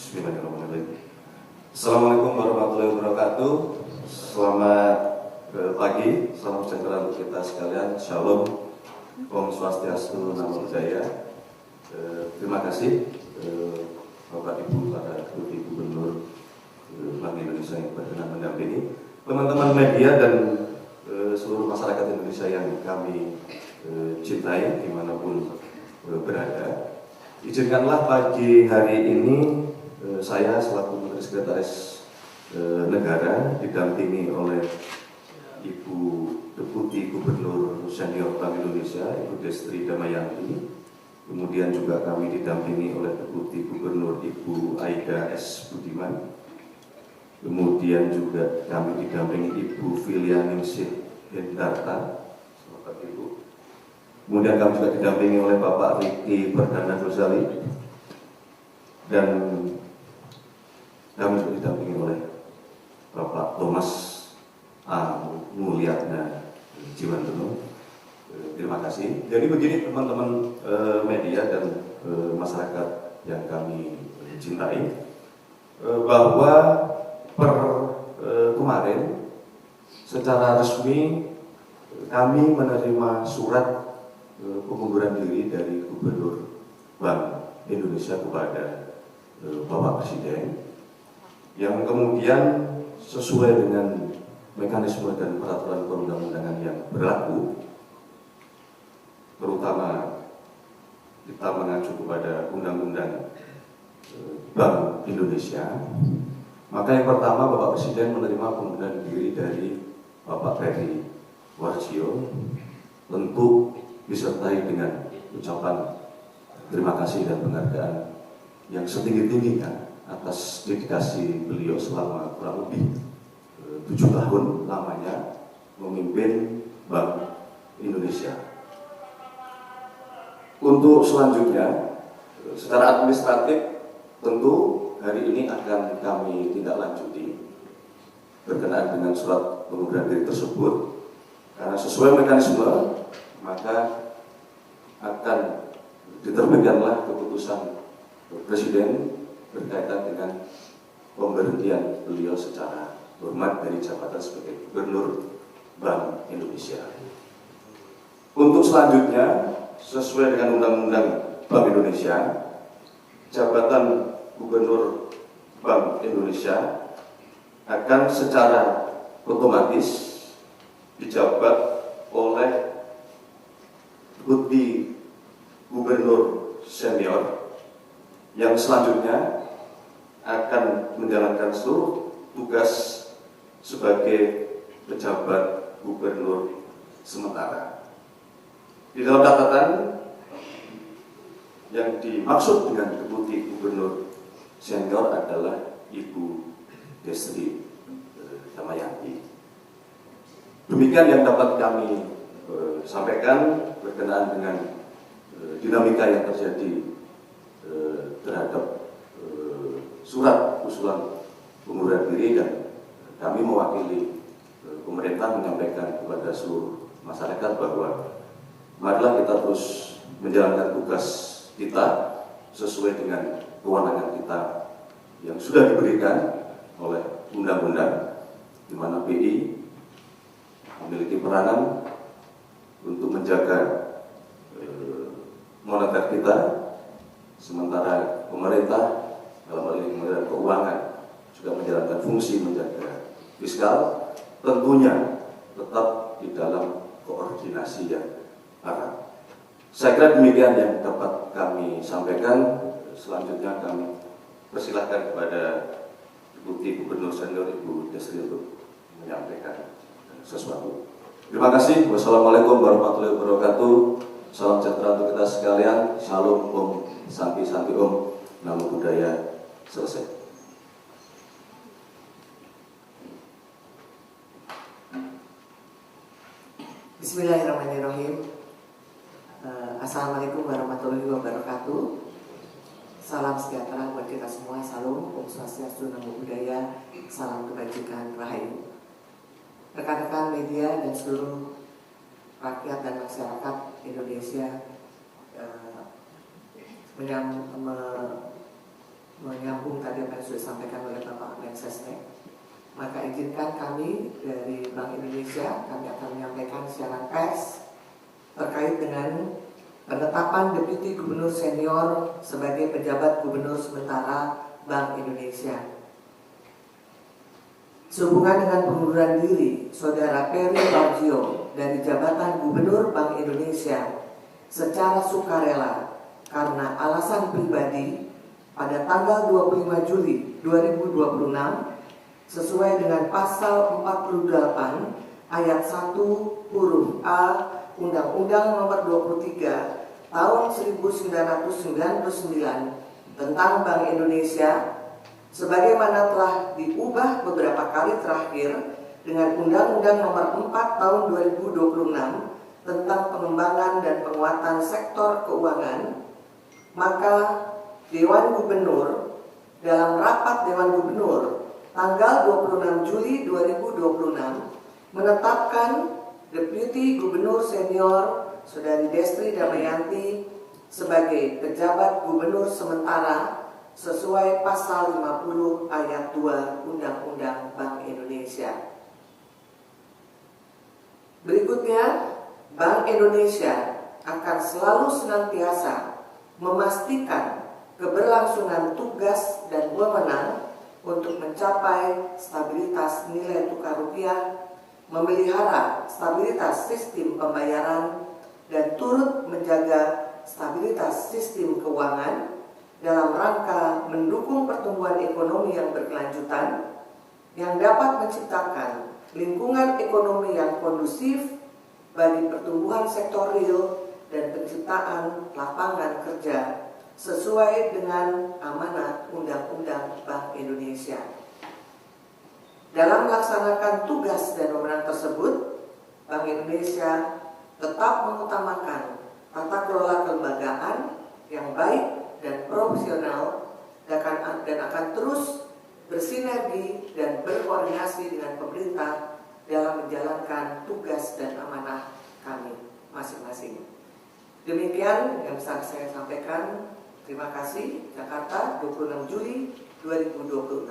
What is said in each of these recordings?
Bismillahirrahmanirrahim. Assalamualaikum warahmatullahi wabarakatuh. Selamat pagi, salam sejahtera untuk kita sekalian. Shalom, Om Swastiastu, Namo Buddhaya. Terima kasih Bapak Ibu, para Deputi Gubernur Bank Indonesia yang berkenan mendampingi, teman-teman media dan seluruh masyarakat Indonesia yang kami cintai dimanapun berada. Izinkanlah pagi hari ini saya selaku Menteri Sekretaris Negara didampingi oleh Ibu Deputi Gubernur Senior Bank Indonesia, Ibu Destri Damayanti. Kemudian juga kami didampingi oleh Deputi Gubernur Ibu Aida S. Budiman. Kemudian juga kami didampingi Ibu Filianingsih Hendarta. Selamat Ibu. Kemudian kami juga didampingi oleh Bapak Riki Perdana Gozali. Dan kami juga didampingi oleh Bapak Thomas A. Mulyana Jiwandono. Terima kasih. Jadi begini teman-teman media dan masyarakat yang kami cintai, bahwa kemarin secara resmi kami menerima surat pengunduran diri dari Gubernur Bank Indonesia kepada Bapak Presiden, yang kemudian sesuai dengan mekanisme dan peraturan perundang-undangan yang berlaku, terutama kita mengacu kepada Undang-Undang Bank Indonesia. Maka yang pertama, Bapak Presiden menerima pengunduran diri dari Bapak Peri Warjio, tentu disertai dengan ucapan terima kasih dan penghargaan yang setinggi-tingginya atas dedikasi beliau selama kurang lebih 7 tahun lamanya memimpin Bank Indonesia. Untuk selanjutnya, secara administratif tentu hari ini akan kami tindak lanjuti berkenaan dengan surat pengunduran diri tersebut, karena sesuai mekanisme maka akan diterbitkanlah keputusan Presiden berkaitan dengan pemberhentian beliau secara hormat dari jabatan sebagai Gubernur Bank Indonesia. Untuk selanjutnya, sesuai dengan Undang-Undang Bank Indonesia, jabatan Gubernur Bank Indonesia akan secara otomatis dijabat oleh Deputi Gubernur Senior yang selanjutnya akan menjalankan seluruh tugas sebagai pejabat gubernur sementara. Di dalam catatan, yang dimaksud dengan Deputi Gubernur Senior adalah Ibu Destri Damayanti. Demikian yang dapat kami sampaikan berkenaan dengan dinamika yang terjadi terhadap surat usulan pengunduran diri, dan kami mewakili pemerintah menyampaikan kepada seluruh masyarakat bahwa marilah kita terus menjalankan tugas kita sesuai dengan kewenangan kita yang sudah diberikan oleh undang-undang, di mana BI memiliki peranan untuk menjaga moneter kita, sementara pemerintah dalam hal ini Kementerian Keuangan juga menjalankan fungsi menjaga fiskal, tentunya tetap di dalam koordinasi yang erat. Saya kira demikian yang dapat kami sampaikan. Selanjutnya kami persilahkan kepada Deputi Gubernur Senior Ibu Destri untuk menyampaikan sesuatu. Terima kasih. Wassalamualaikum warahmatullahi wabarakatuh. Salam sejahtera untuk kita sekalian. Shalom, Om Santi Santi Om. Namo Buddhaya. Selesai. Bismillahirrahmanirrahim. Assalamualaikum warahmatullahi wabarakatuh. Salam sejahtera buat kita semua. Salam, Om Swastiastu, Namo Buddhaya. Salam kebajikan, Rahayu. Rekan-rekan media dan seluruh rakyat dan masyarakat Indonesia menyambung tadi apa yang sudah disampaikan oleh Bapak Mensesnek, maka izinkan kami dari Bank Indonesia, kami akan menyampaikan siaran pers terkait dengan penetapan Deputi Gubernur Senior sebagai pejabat Gubernur sementara Bank Indonesia. Sehubungan dengan pengunduran diri Saudara Peri Warjio dari jabatan Gubernur Bank Indonesia secara sukarela karena alasan pribadi pada tanggal 25 Juli 2026 sesuai dengan pasal 48 ayat 1 huruf A Undang-Undang Nomor 23 Tahun 1999 tentang Bank Indonesia, sebagaimana telah diubah beberapa kali terakhir dengan Undang-Undang Nomor 4 Tahun 2026 tentang pengembangan dan penguatan sektor keuangan, maka Dewan Gubernur dalam rapat Dewan Gubernur tanggal 26 Juli 2026 menetapkan Deputi Gubernur Senior Saudari Destri Damayanti sebagai pejabat Gubernur sementara sesuai pasal 50 ayat 2 Undang-Undang Bank Indonesia. Berikutnya, Bank Indonesia akan selalu senantiasa memastikan keberlangsungan tugas dan wewenang untuk mencapai stabilitas nilai tukar rupiah, memelihara stabilitas sistem pembayaran, dan turut menjaga stabilitas sistem keuangan dalam rangka mendukung pertumbuhan ekonomi yang berkelanjutan yang dapat menciptakan lingkungan ekonomi yang kondusif bagi pertumbuhan sektor real dan penciptaan lapangan kerja sesuai dengan amanat Undang-Undang Bank Indonesia. Dalam melaksanakan tugas dan wewenang tersebut, Bank Indonesia tetap mengutamakan tata kelola kelembagaan yang baik dan profesional dan akan terus bersinergi dan berkoordinasi dengan pemerintah dalam menjalankan tugas dan amanah kami masing-masing. Demikian yang bisa saya sampaikan. Terima kasih. Jakarta, 26 Juli 2026.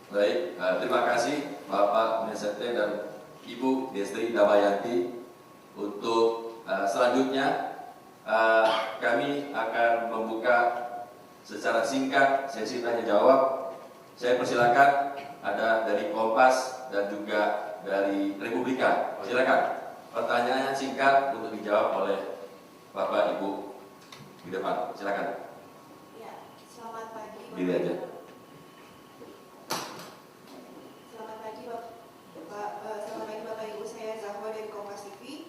Baik, terima kasih Bapak Mensesnek dan Ibu Destri Damayanti. Untuk selanjutnya kami akan membuka secara singkat sesi tanya jawab. Saya persilakan ada dari Kompas dan juga dari Republika. Silakan. Pertanyaannya singkat untuk dijawab oleh Bapak Ibu di depan. Silakan. Ya, selamat pagi. Diri aja. Selamat pagi Bapak Ibu, saya Zahwa dari Kompas TV.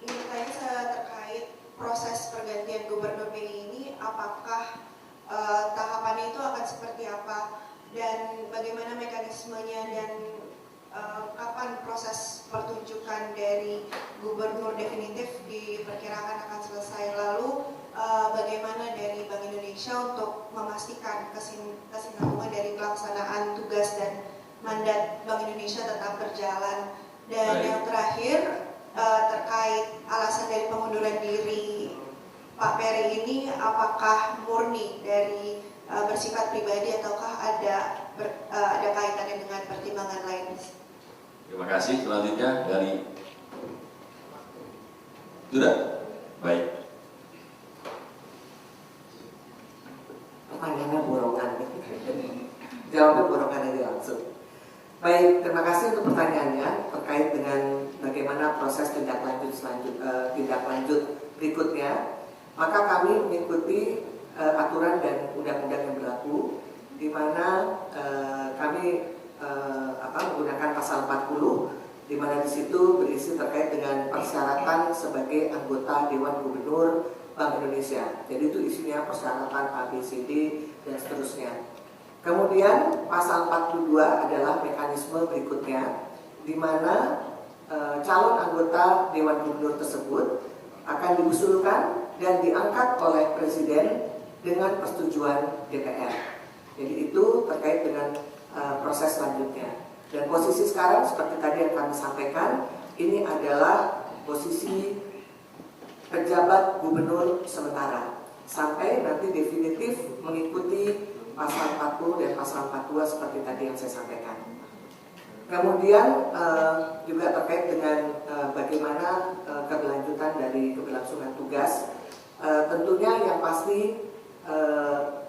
Ingin tanya terkait proses pergantian Gubernur BI ini, apakah tahapannya itu akan seperti apa dan bagaimana mekanismenya dan kapan proses pertunjukan dari gubernur definitif diperkirakan akan selesai, lalu bagaimana dari Bank Indonesia untuk memastikan kesinambungan dari pelaksanaan tugas dan mandat Bank Indonesia tetap berjalan. Dan yang terakhir terkait alasan dari pengunduran diri Pak Peri ini, apakah murni dari bersifat pribadi ataukah ada kaitannya dengan pertimbangan lain? Terima kasih. Selanjutnya dari sudah baik. Pertanyaannya borongan. Jawabnya borongan aja langsung. Baik, terima kasih untuk pertanyaannya terkait dengan bagaimana proses tindak lanjut berikutnya. Maka kami mengikuti aturan dan undang-undang yang berlaku, di mana kami menggunakan pasal 40, di mana di situ berisi terkait dengan persyaratan sebagai anggota Dewan Gubernur Bank Indonesia. Jadi itu isinya persyaratan A, B, C, D dan seterusnya. Kemudian pasal 42 adalah mekanisme berikutnya, di mana calon anggota Dewan Gubernur tersebut akan diusulkan dan diangkat oleh Presiden dengan persetujuan DPR. Jadi itu terkait dengan proses selanjutnya. Dan posisi sekarang seperti tadi yang kami sampaikan, ini adalah posisi pejabat gubernur sementara sampai nanti definitif mengikuti pasal 40 dan pasal 42 seperti tadi yang saya sampaikan. Kemudian juga terkait dengan bagaimana keberlanjutan dari keberlangsungan tugas, tentunya yang pasti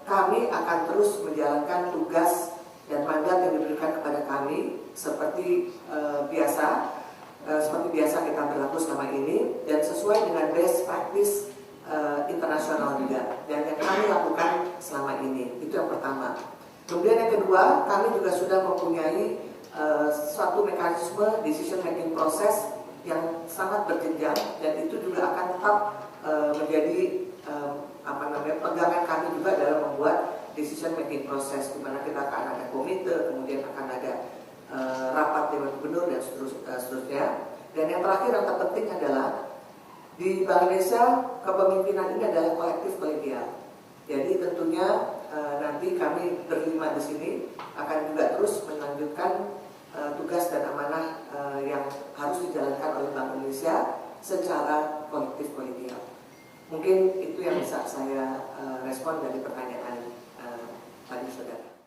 kami akan terus menjalankan tugas dan mandat yang diberikan kepada kami seperti biasa kita berlaku selama ini dan sesuai dengan best practice internasional juga dan yang kami lakukan selama ini. Itu yang pertama. Kemudian yang kedua, kami juga sudah mempunyai suatu mekanisme decision making process yang sangat berjenjang dan itu juga akan tetap menjadi pegangan kami juga dalam membuat decision making process, di mana kita akan ada komite, kemudian akan ada rapat dewan gubernur dan seterusnya. Dan yang terakhir yang terpenting adalah di Bank Indonesia kepemimpinan ini adalah kolektif kolegial. Jadi tentunya nanti kami berlima di sini akan juga terus melanjutkan tugas dan amanah yang harus dijalankan oleh Bank Indonesia secara kolektif kolegial. Mungkin itu yang bisa saya respon dari pertanyaan tadi saudara.